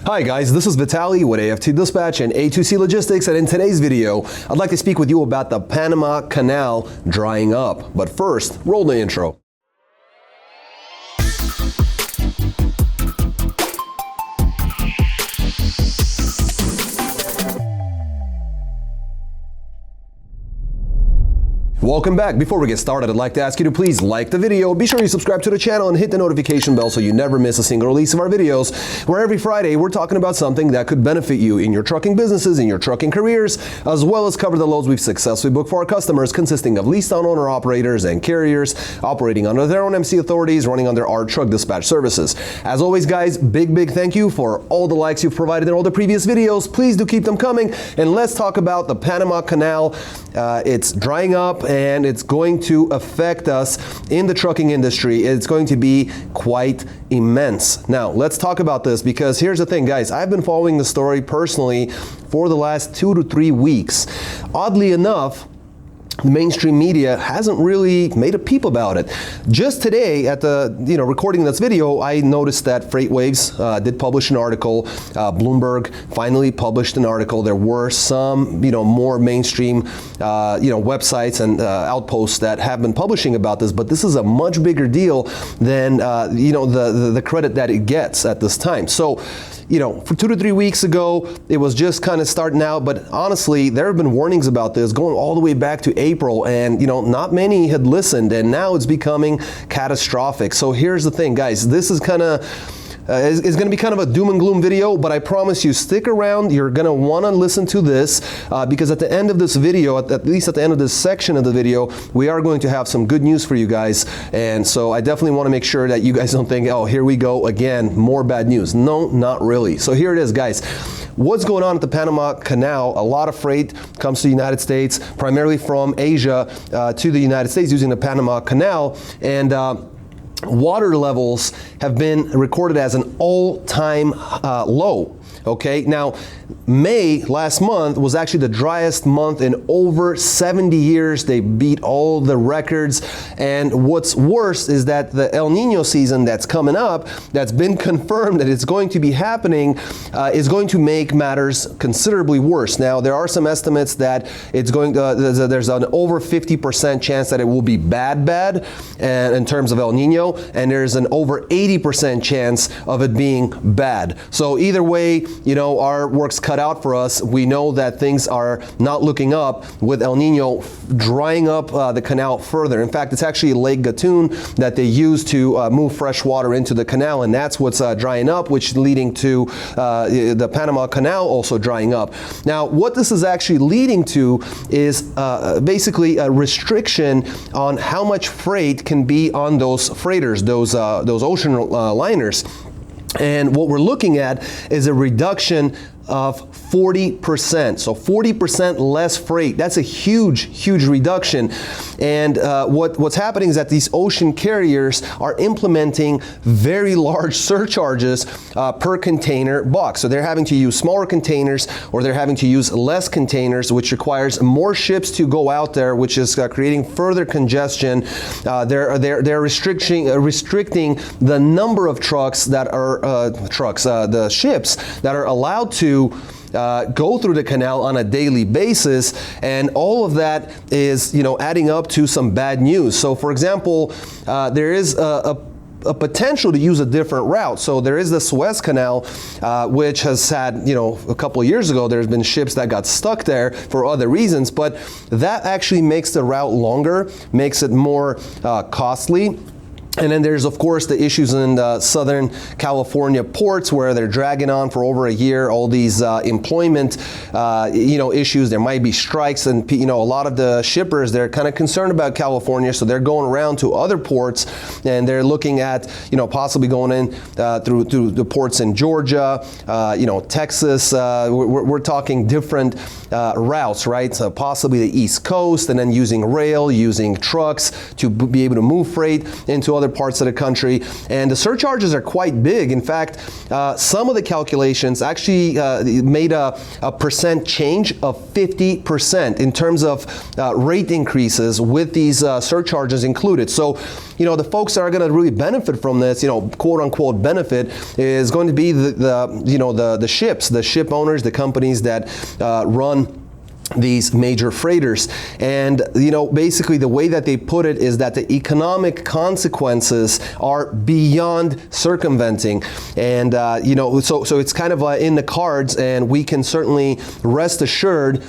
Hi guys, this is Vitaly with AFT Dispatch and A2C Logistics, and in today's video, I'd like to speak with you about the Panama Canal drying up. But first, roll the intro. Welcome back. Before we get started, I'd like to ask you to please like the video. Be sure you subscribe to the channel and hit the notification bell so you never miss a single release of our videos, where every Friday we're talking about something that could benefit you in your trucking businesses, in your trucking careers, as well as cover the loads we've successfully booked for our customers, consisting of leased owner operators and carriers operating under their own MC authorities, running under our truck dispatch services. As always, guys, big thank you for all the likes you've provided in all the previous videos. Please do keep them coming, and let's talk about the Panama Canal. It's drying up, and it's going to affect us in the trucking industry. It's going to be quite immense. Now, let's talk about this, because here's the thing, guys. I've been following the story personally for the last 2 to 3 weeks. Oddly enough, the mainstream media hasn't really made a peep about it. Just today, at the recording this video, I noticed that FreightWaves did publish an article. Bloomberg finally published an article. There were some more mainstream websites and outposts that have been publishing about this, but this is a much bigger deal than the credit that it gets at this time. So, for 2 to 3 weeks ago, it was just kind of starting out, but honestly, there have been warnings about this going all the way back to April, and not many had listened, and now it's becoming catastrophic. So here's the thing, guys. This is kind of is going to be kind of a doom and gloom video, but I promise you, stick around. You're going to want to listen to this because at the end of this video, at least at the end of this section of the video, we are going to have some good news for you guys. And so I definitely want to make sure that you guys don't think, oh, here we go again, more bad news. No, not really. So here it is, guys. What's going on at the Panama Canal? A lot of freight comes to the United States, primarily from Asia to the United States using the Panama Canal. And water levels have been recorded as an all-time low. Okay, now May last month was actually the driest month in over 70 years. They beat all the records. And what's worse is that the El Niño season that's coming up, that's been confirmed that it's going to be happening, is going to make matters considerably worse. Now, there are some estimates that it's going to, there's an over 50% chance that it will be bad in terms of El Niño, and there's an over 80% chance of it being bad. So either way, our work's cut out for us. We know that things are not looking up with El Niño drying up the canal further. In fact, it's actually Lake Gatun that they use to move fresh water into the canal, and that's what's drying up, which is leading to the Panama Canal also drying up. Now, what this is actually leading to is basically a restriction on how much freight can be on those freighters, those ocean liners. And what we're looking at is a reduction of 40%. So 40% less freight. That's a huge reduction. And what's happening is that these ocean carriers are implementing very large surcharges per container box. So they're having to use smaller containers, or they're having to use less containers, which requires more ships to go out there, which is creating further congestion. They're restricting the number of trucks that are the ships that are allowed to go through the canal on a daily basis, and all of that is adding up to some bad news. So for example, there is a potential to use a different route. So there is the Suez Canal, which has had, a couple of years ago, there's been ships that got stuck there for other reasons, but that actually makes the route longer, makes it more costly. And then there's, of course, the issues in the Southern California ports where they're dragging on for over a year, all these employment, issues. There might be strikes, and, a lot of the shippers, they're kind of concerned about California, so they're going around to other ports, and they're looking at, possibly going in through the ports in Georgia, Texas. We're talking different routes, right? So possibly the East Coast, and then using rail, using trucks to be able to move freight into other other parts of the country. And the surcharges are quite big. In fact, some of the calculations actually made a percent change of 50% in terms of rate increases with these surcharges included. So, the folks that are going to really benefit from this, quote unquote benefit, is going to be the ships, the ship owners, the companies that run these major freighters. And basically the way that they put it is that the economic consequences are beyond circumventing. And so it's kind of in the cards, and we can certainly rest assured,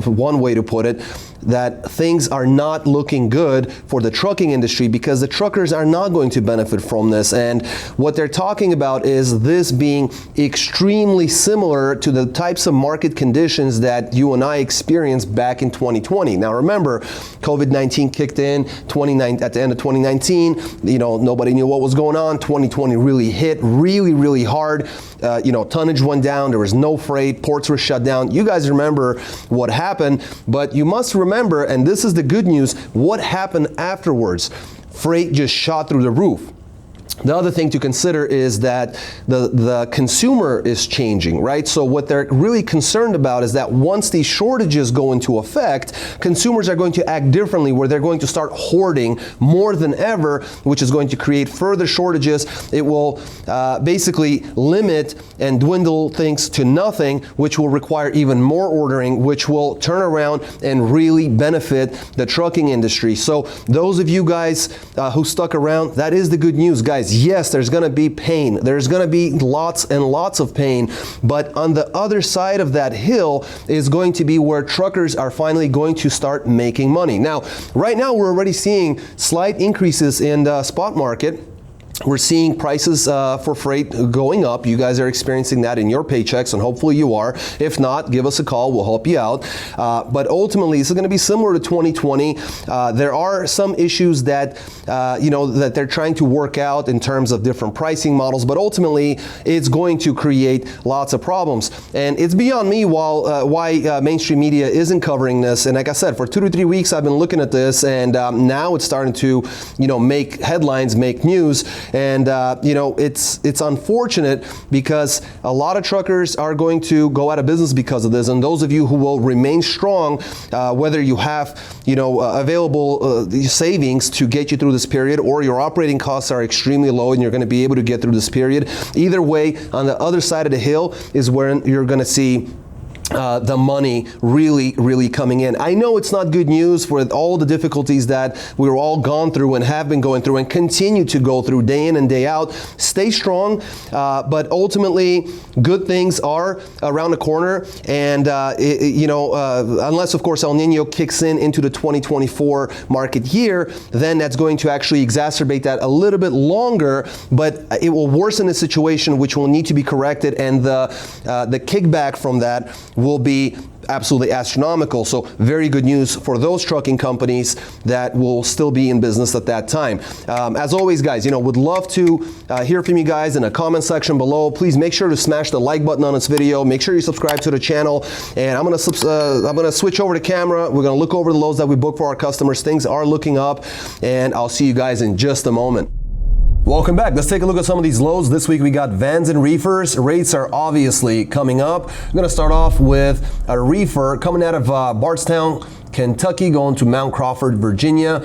one way to put it, that things are not looking good for the trucking industry, because the truckers are not going to benefit from this. And what they're talking about is this being extremely similar to the types of market conditions that you and I experienced back in 2020. Now remember, COVID-19 kicked in at the end of 2019. Nobody knew what was going on. 2020 really hit really hard. Tonnage went down. There was no freight. Ports were shut down. You guys remember what happened, but you must remember, and this is the good news, what happened afterwards. Freight just shot through the roof. The other thing to consider is that the consumer is changing, right? So what they're really concerned about is that once these shortages go into effect, consumers are going to act differently, where they're going to start hoarding more than ever, which is going to create further shortages. It will basically limit and dwindle things to nothing, which will require even more ordering, which will turn around and really benefit the trucking industry. So those of you guys who stuck around, that is the good news, guys. Yes, there's going to be pain. There's going to be lots and lots of pain. But on the other side of that hill is going to be where truckers are finally going to start making money. Now, right now, we're already seeing slight increases in the spot market. We're seeing prices for freight going up. You guys are experiencing that in your paychecks, and hopefully you are. If not, give us a call. We'll help you out. But ultimately, this is going to be similar to 2020. There are some issues that that they're trying to work out in terms of different pricing models. But ultimately, it's going to create lots of problems. And it's beyond me why mainstream media isn't covering this. And like I said, for 2 to 3 weeks, I've been looking at this, and now it's starting to make headlines, make news. And it's unfortunate, because a lot of truckers are going to go out of business because of this. And those of you who will remain strong, whether you have available savings to get you through this period, or your operating costs are extremely low and you're going to be able to get through this period, either way, on the other side of the hill is where you're going to see the money really coming in. I know it's not good news for all the difficulties that we're all gone through and have been going through and continue to go through day in and day out. Stay strong, but ultimately good things are around the corner. And unless of course El Niño kicks into the 2024 market year, then that's going to actually exacerbate that a little bit longer, but it will worsen the situation, which will need to be corrected, and the kickback from that will be absolutely astronomical. So very good news for those trucking companies that will still be in business at that time. As always, guys, would love to hear from you guys in the comment section below. Please make sure to smash the like button on this video. Make sure you subscribe to the channel. And I'm gonna switch over to camera. We're gonna look over the loads that we book for our customers. Things are looking up, and I'll see you guys in just a moment. Welcome back. Let's take a look at some of these loads. This week we got vans and reefers. Rates are obviously coming up. I'm going to start off with a reefer coming out of Bardstown, Kentucky, going to Mount Crawford, Virginia.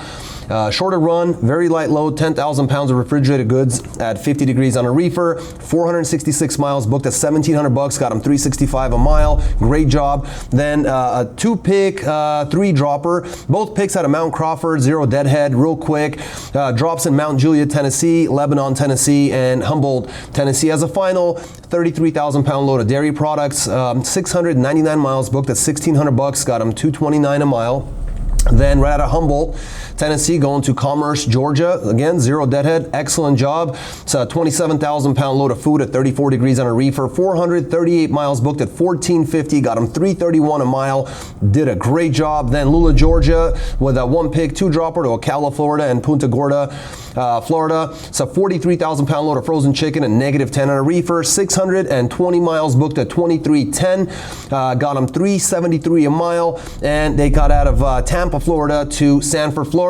Shorter run, very light load, 10,000 pounds of refrigerated goods at 50 degrees on a reefer, 466 miles, booked at $1,700, got them $365 a mile. Great job. Then a 2-pick, 3-dropper. Both picks out of Mount Crawford, 0 deadhead, real quick. Drops in Mount Juliet, Tennessee, Lebanon, Tennessee, and Humboldt, Tennessee. As a final 33,000 pound load of dairy products, 699 miles, booked at $1,600, got them $229 a mile. Then right out of Humboldt, Tennessee, going to Commerce, Georgia. Again, 0 deadhead, excellent job. It's a 27,000 pound load of food at 34 degrees on a reefer, 438 miles, booked at $1,450, got them $331 a mile. Did a great job. Then Lula, Georgia, with a 1-pick, 2-dropper to Ocala, Florida, and Punta Gorda, Florida. It's a 43,000 pound load of frozen chicken at -10 on a reefer, 620 miles, booked at $23.10, got them $373 a mile. And they got out of Tampa, Florida to Sanford, Florida.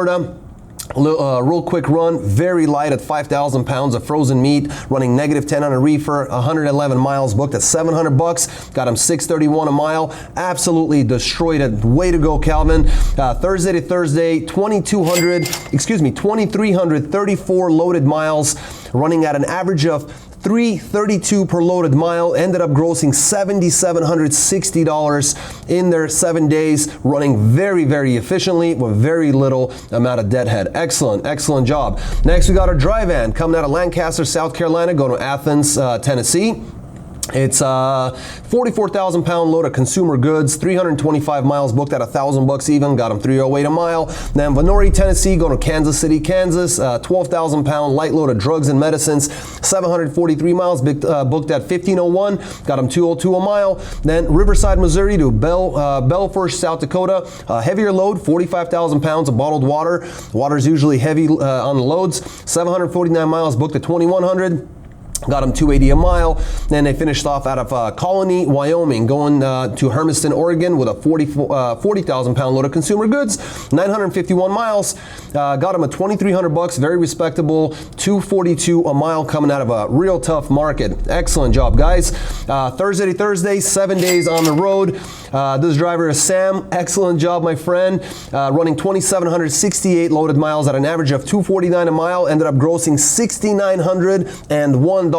Real quick run, very light at 5,000 pounds of frozen meat, running -10 on a reefer, 111 miles, booked at $700, got him 631 a mile, absolutely destroyed it. Way to go, Calvin. Thursday to Thursday, 2,334 loaded miles, running at an average of $332 per loaded mile, ended up grossing $7,760 in their 7 days, running very, very efficiently with very little amount of deadhead. Excellent, excellent job. Next, we got our dry van coming out of Lancaster, South Carolina, going to Athens, Tennessee. It's a 44,000 pound load of consumer goods, 325 miles, booked at $1,000 even, got them 308 a mile. Then Vanori, Tennessee, going to Kansas City, Kansas, 12,000 pound light load of drugs and medicines, 743 miles, booked at 1501, got them 202 a mile. Then Riverside, Missouri to Belfort, South Dakota, heavier load, 45,000 pounds of bottled water. Water's usually heavy on the loads, 749 miles, booked at 2100. Got them 280 a mile. Then they finished off out of Colony, Wyoming, going to Hermiston, Oregon with a 40,000 pound load of consumer goods, 951 miles. Got them at $2,300, very respectable, 242 a mile coming out of a real tough market. Excellent job, guys. Thursday to Thursday, 7 days on the road. This driver is Sam. Excellent job, my friend. Running 2,768 loaded miles at an average of $249 a mile. Ended up grossing $6,901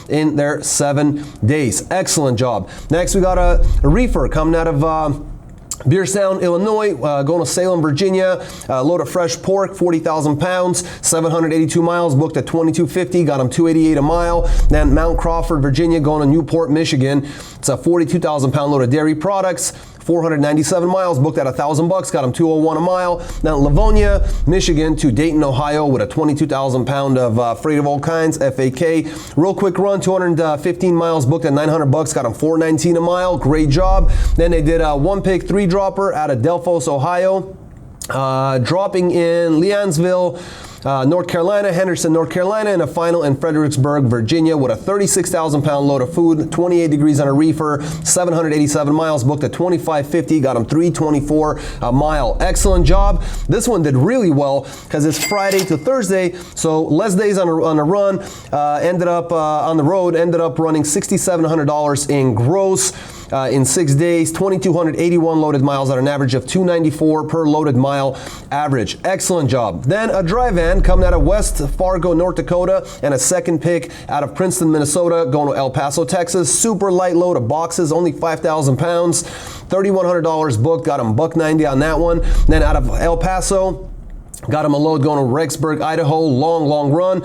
in their 7 days. Excellent job. Next, we got a reefer coming out of Beerstown, Illinois, going to Salem, Virginia, load of fresh pork, 40,000 pounds, 782 miles, booked at $2,250, got them 288 a mile. Then Mount Crawford, Virginia, going to Newport, Michigan. It's a 42,000 pound load of dairy products, 497 miles, booked at $1,000, got them 201 a mile. Now Livonia, Michigan to Dayton, Ohio with a 22,000 pound of freight of all kinds, FAK. Real quick run, 215 miles, booked at $900, got them 419 a mile. Great job. Then they did a one pick 3 dropper out of Delphos, Ohio, dropping in Leansville, North Carolina, Henderson, North Carolina, and a final in Fredericksburg, Virginia with a 36,000 pound load of food, 28 degrees on a reefer, 787 miles, booked at $2,550, got them 324 a mile. Excellent job. This one did really well because it's Friday to Thursday, so less days on a run. Ended up on the road, ended up running $6,700 in gross. In 6 days, 2,281 loaded miles at an average of 294 per loaded mile average. Excellent job. Then a dry van coming out of West Fargo, North Dakota, and a second pick out of Princeton, Minnesota, going to El Paso, Texas. Super light load of boxes, only 5,000 pounds, $3,100 booked, got him $190 on that one. Then out of El Paso, got him a load going to Rexburg, Idaho, long run,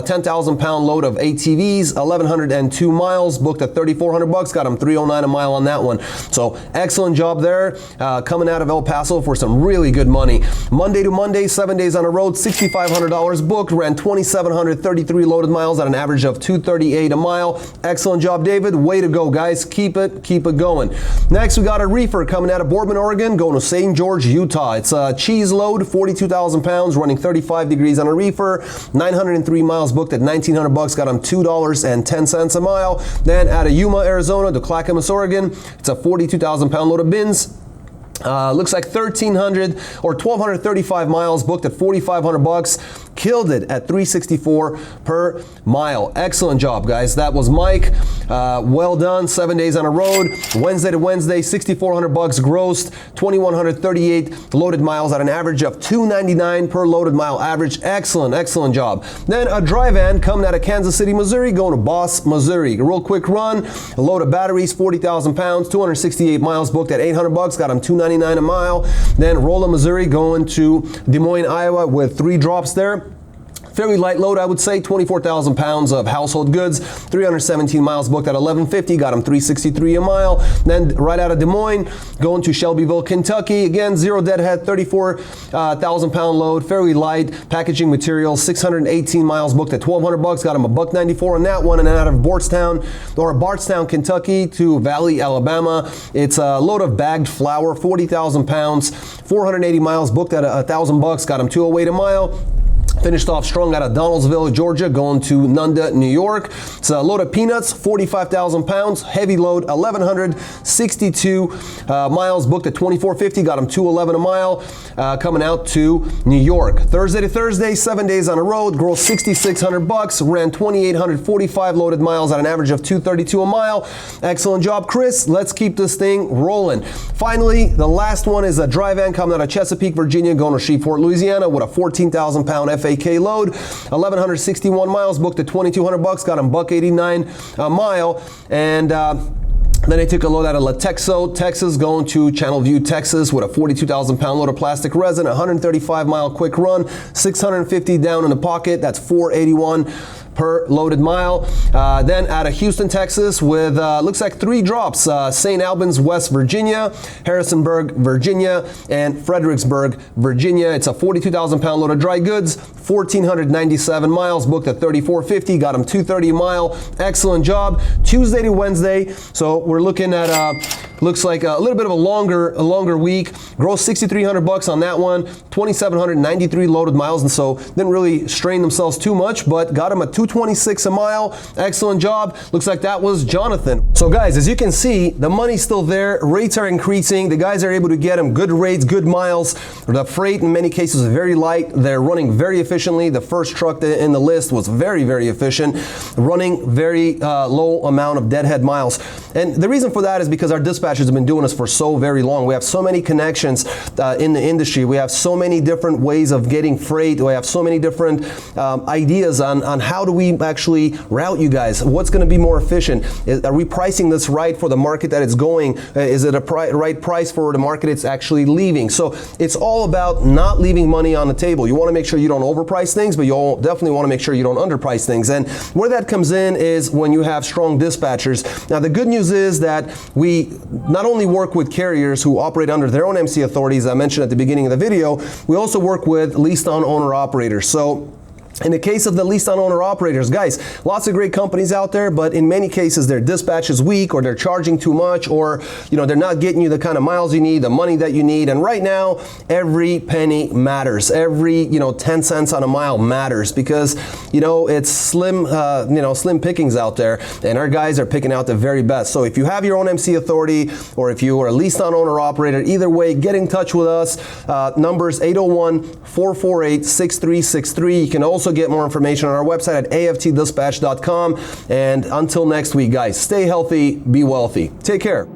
10,000 pound load of ATVs, 1,102 miles, booked at $3,400, got him 309 a mile on that one. So excellent job there, coming out of El Paso for some really good money. Monday to Monday, 7 days on the road, $6,500 booked, ran 2,733 loaded miles at an average of 238 a mile. Excellent job, David. Way to go, guys. Keep it going. Next, we got a reefer coming out of Boardman, Oregon, going to St. George, Utah. It's a cheese load, 42,000 pounds, running 35 degrees on a reefer, 903 miles, booked at $1,900, got them $2.10 a mile. Then out of Yuma, Arizona to Clackamas, Oregon, it's a 42,000 pound load of bins. Looks like 1,300 or 1,235 miles, booked at $4,500. Killed it at $364 per mile. Excellent job, guys. That was Mike. Well done. 7 days on the road. Wednesday to Wednesday, $6,400 grossed, 2,138 loaded miles at an average of $299 per loaded mile average. Excellent job. Then a dry van coming out of Kansas City, Missouri, going to Boss, Missouri. A real quick run. A load of batteries, 40,000 pounds, 268 miles, booked at $800, got them $299 a mile. Then Rolla, Missouri, going to Des Moines, Iowa, with 3 drops there. Fairly light load, I would say, 24,000 pounds of household goods, 317 miles, booked at $1,150, got them $363 a mile. Then right out of Des Moines, going to Shelbyville, Kentucky, again, zero deadhead, 34,000 pound load, fairly light, packaging materials, 618 miles, booked at $1,200, got them $194 on that one. And then out of Bardstown, Kentucky to Valley, Alabama, it's a load of bagged flour, 40,000 pounds, 480 miles, booked at $1,000, got them $208 a mile. Finished off strong out of Donaldsonville, Georgia, going to Nunda, New York. It's a load of peanuts, 45,000 pounds, heavy load, 1,162 miles, booked at 24.50, got them $2.11 a mile, coming out to New York. Thursday to Thursday, 7 days on the road, grossed 6,600 bucks, ran 2,845 loaded miles at an average of 232 a mile. Excellent job, Chris. Let's keep this thing rolling. Finally, the last one is a dry van coming out of Chesapeake, Virginia, going to Shreveport, Louisiana, with a 14,000 pound FAK load, 1,161 miles, booked at 2,200 bucks, got him $1.89 a mile, and then I took a load out of Latexo, Texas, going to Channelview, Texas, with a 42,000 pound load of plastic resin, 135 mile quick run, 650 down in the pocket. That's $4.81 per loaded mile. Then out of Houston, Texas, with looks like 3 drops: St. Albans, West Virginia, Harrisonburg, Virginia, and Fredericksburg, Virginia. It's a 42,000 pound load of dry goods, 1,497 miles, booked at 34.50, got them $2.30 a mile. Excellent job. Tuesday to Wednesday, so we're looking at looks like a little bit of a longer week. Gross 6,300 bucks on that one, 2,793 loaded miles, and so didn't really strain themselves too much, but got them at 226 a mile. Excellent job. Looks like that was Jonathan. So guys, as you can see, the money's still there. Rates are increasing. The guys are able to get them good rates, good miles. The freight in many cases is very light. They're running very efficiently. The first truck in the list was very, very efficient, running very low amount of deadhead miles. And the reason for that is because our dispatchers have been doing this for so very long. We have so many connections in the industry. We have so many different ways of getting freight. We have so many different ideas on how do we actually route you guys. What's going to be more efficient? Are we pricing this right for the market that it's going? Is it a right price for the market it's actually leaving? So it's all about not leaving money on the table. You want to make sure you don't overprice things, but you definitely want to make sure you don't underprice things. And where that comes in is when you have strong dispatchers. Now the good news is that we not only work with carriers who operate under their own MC authorities, I mentioned at the beginning of the video, we also work with leased on owner operators. So in the case of the leased on owner operators, guys, lots of great companies out there, but in many cases their dispatch is weak, or they're charging too much, or they're not getting you the kind of miles you need, the money that you need. And right now, every penny matters. Every 10 cents on a mile matters, because it's slim pickings out there, and our guys are picking out the very best. So if you have your own MC authority, or if you are a leased on owner operator, either way, get in touch with us. Numbers 801-448-6363. You can also get more information on our website at aftdispatch.com. And until next week, guys, stay healthy, be wealthy. Take care.